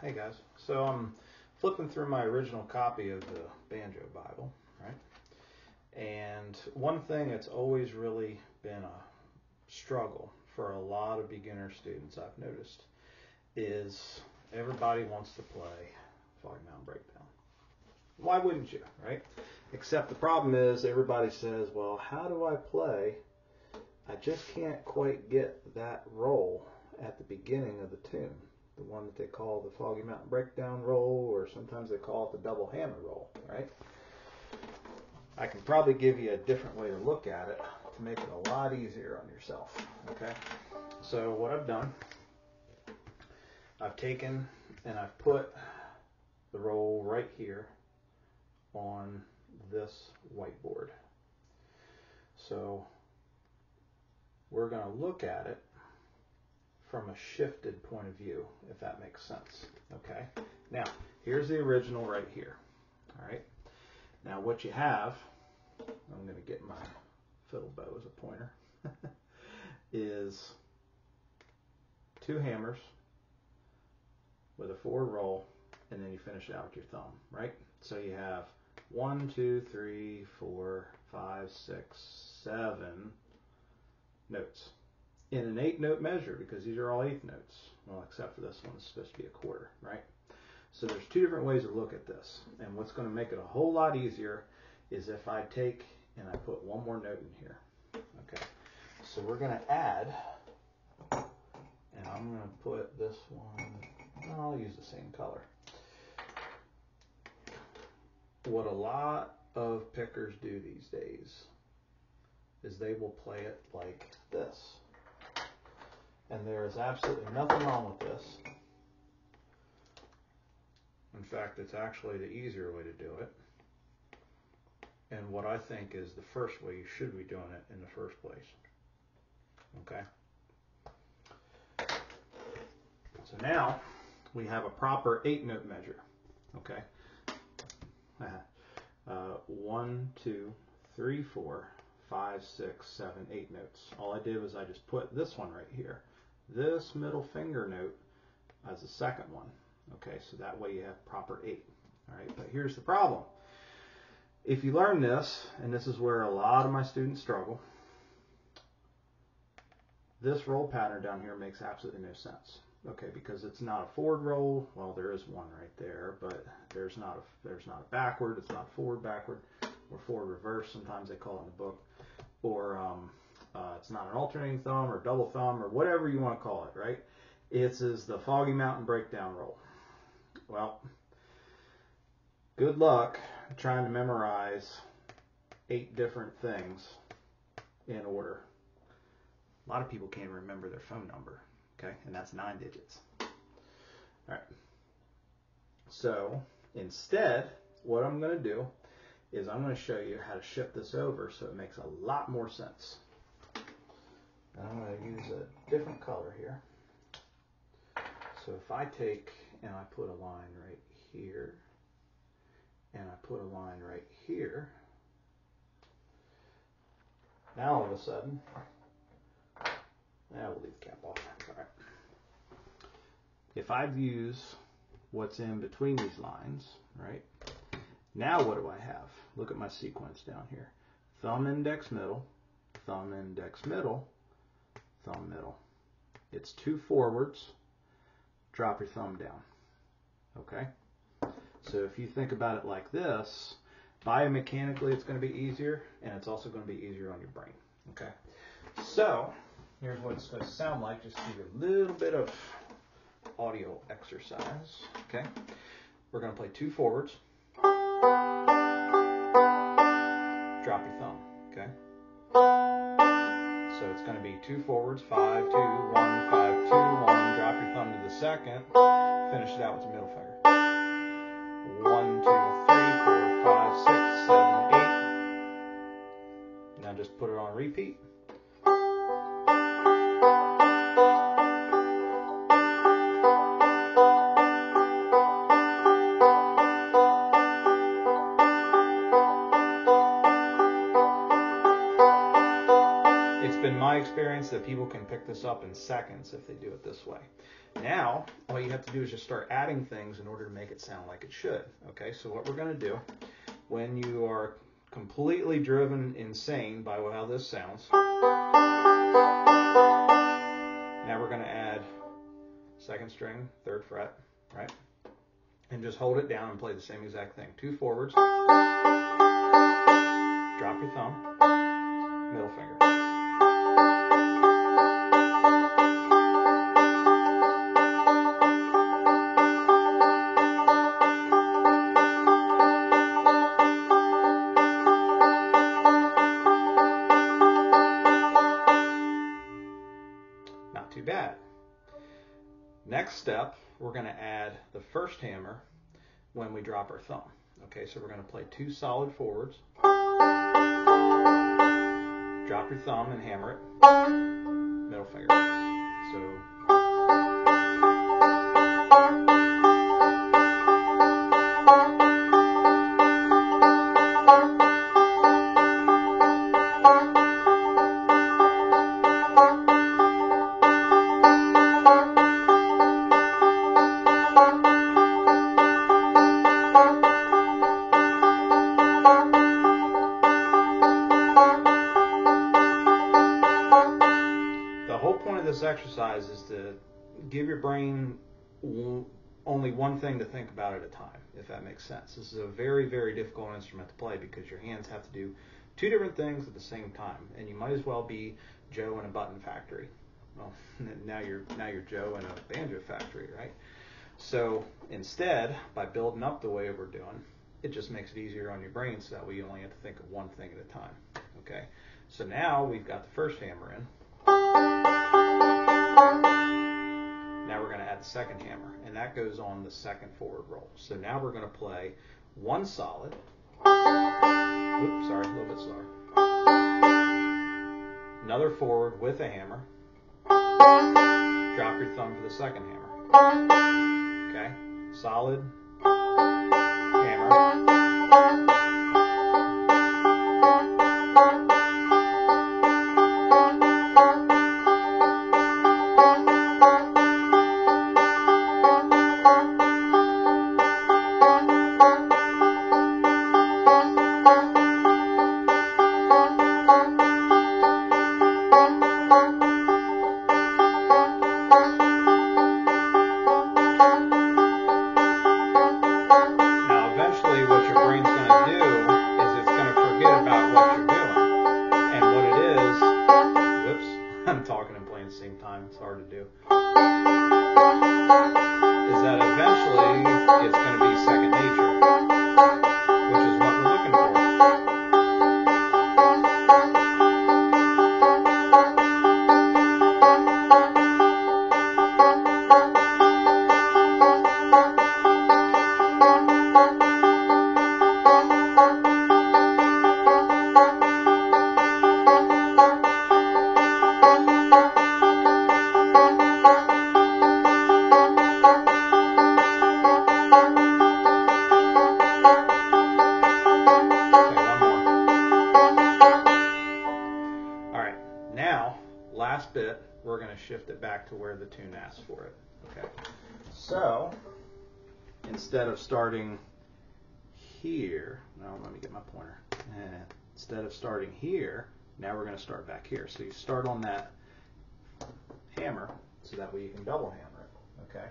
Hey guys, so I'm flipping through my original copy of the Banjo Bible, right? And one thing that's always really been a struggle for a lot of beginner students I've noticed is everybody wants to play Foggy Mountain Breakdown. Why wouldn't you, right? Except the problem is everybody says, well, how do I play? I just can't quite get that roll at the beginning of the tune. The one that they call the Foggy Mountain Breakdown roll, or sometimes they call it the double hammer roll, right? I can probably give you a different way to look at it to make it a lot easier on yourself, okay? So what I've done, I've taken and I've put the roll right here on this whiteboard. So we're going to look at it from a shifted point of view, if that makes sense. Okay. Now, here's the original right here. All right. Now, what you have, I'm going to get my fiddle bow as a pointer, is two hammers with a forward roll, and then you finish it out with your thumb, right? So you have 1, 2, 3, 4, 5, 6, 7 notes in an 8-note measure, because these are all 8th notes. Well, except for this one, it's supposed to be a quarter, right? So there's two different ways to look at this. And what's going to make it a whole lot easier is if I take and I put one more note in here. Okay. So we're going to add, and I'm going to put this one, I'll use the same color. What a lot of pickers do these days is they will play it like this. And there is absolutely nothing wrong with this. In fact, it's actually the easier way to do it. And what I think is the first way you should be doing it in the first place. Okay? So now we have a proper 8-note measure. Okay? 1, 2, 3, 4, 5, 6, 7, 8 notes. All I did was I just put this one right here, this middle finger note, as the second one. Okay, so that way you have proper 8. All right, but here's the problem. If you learn this, and this is where a lot of my students struggle, this roll pattern down here makes absolutely no sense. Okay, because it's not a forward roll. Well, there is one right there, but there's not a backward. It's not forward backward, or forward reverse. Sometimes they call it in the book, or it's not an alternating thumb or double thumb or whatever you want to call it. Right? It's the Foggy Mountain Breakdown roll. Well, good luck trying to memorize 8 different things in order. A lot of people can't remember their phone number. Okay, and that's 9 digits. All right. So instead, what I'm going to do is I'm going to show you how to shift this over so it makes a lot more sense. And I'm going to use a different color here. So if I take and I put a line right here, and I put a line right here, now all of a sudden, we'll leave the cap off. All right. If I use what's in between these lines, right? Now what do I have? Look at my sequence down here. Thumb, index, middle, thumb, index, middle, thumb, middle. It's 2 forwards. Drop your thumb down. Okay? So if you think about it like this, biomechanically it's going to be easier, and it's also going to be easier on your brain. Okay? So here's what it's going to sound like, just to give you a little bit of audio exercise. Okay? We're going to play 2 forwards. Drop your thumb. Okay? So it's going to be 2 forwards, 5, 2, 1, 5, 2, 1. Drop your thumb to the second. Finish it out with your middle finger. 1, 2, 3, 4, 5, 6, 7, 8. Now just put it on repeat. It's been my experience that people can pick this up in seconds if they do it this way. Now, all you have to do is just start adding things in order to make it sound like it should. Okay, so what we're going to do, when you are completely driven insane by how this sounds, now we're going to add second string, third fret, right? And just hold it down and play the same exact thing. 2 forwards, drop your thumb, middle finger. Not too bad. Next step, we're going to add the first hammer when we drop our thumb. Okay, so we're going to play 2 solid forwards, drop your thumb and hammer it, middle finger. So this exercise is to give your brain only one thing to think about at a time, if that makes sense. This is a very, very difficult instrument to play because your hands have to do 2 different things at the same time, and you might as well be Joe in a button factory. Well, now you're Joe in a banjo factory, right? So instead, by building up the way we're doing, it just makes it easier on your brain so that way you only have to think of one thing at a time. Okay, so now we've got the first hammer in. Now we're going to add the second hammer, and that goes on the second forward roll. So now we're going to play 1 solid. Oops, sorry, a little bit slower. Another forward with a hammer. Drop your thumb for the second hammer. Okay, solid, hammer. Talking and playing at the same time, it's hard to do, is that eventually it's going to be second nature, which is what we're looking for. Last bit, we're going to shift it back to where the tune asks for it. Okay, so instead of starting here, no, let me get my pointer. Instead of starting here, now we're going to start back here. So you start on that hammer, so that way you can double hammer it. Okay.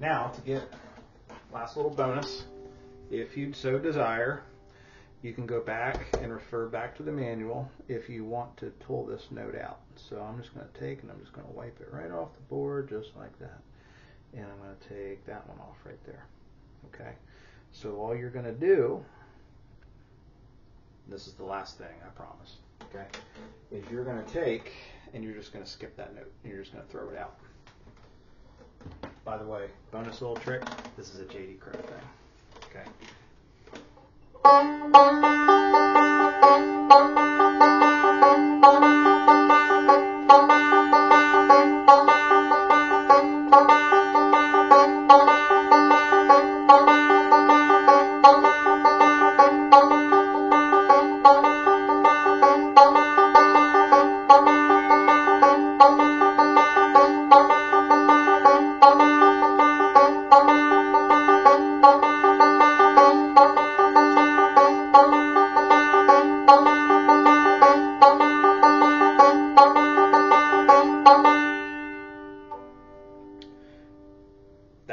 Now, to get last little bonus, if you so desire, You can go back and refer back to the manual if you want to pull this note out. So I'm just going to take and I'm just going to wipe it right off the board just like that. And I'm going to take that one off right there. Okay. So all you're going to do, this is the last thing, I promise, okay, is you're going to take and you're just going to skip that note. And you're just going to throw it out. By the way, bonus little trick, this is a J.D. Crowe thing. Okay.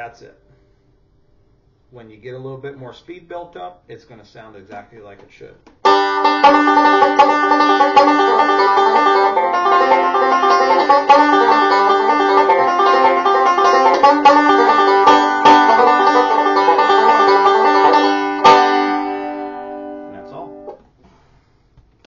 That's it. When you get a little bit more speed built up, it's going to sound exactly like it should.